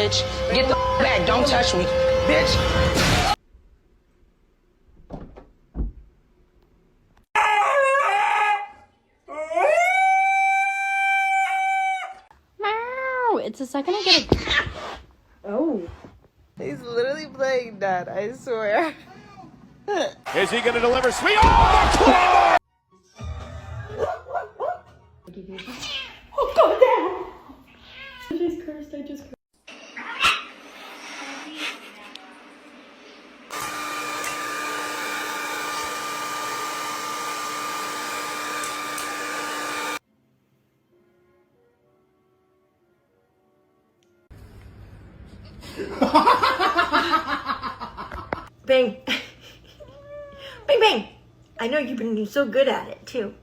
bitch. Get the back. Don't touch me, bitch. Meow. It's the second I get a... Oh. He's literally playing that, I swear. Is he going to deliver sweet? Oh, the claw! Oh, God, damn. I just cursed. Bang. Bang, bang. I know you've been so good at it, too.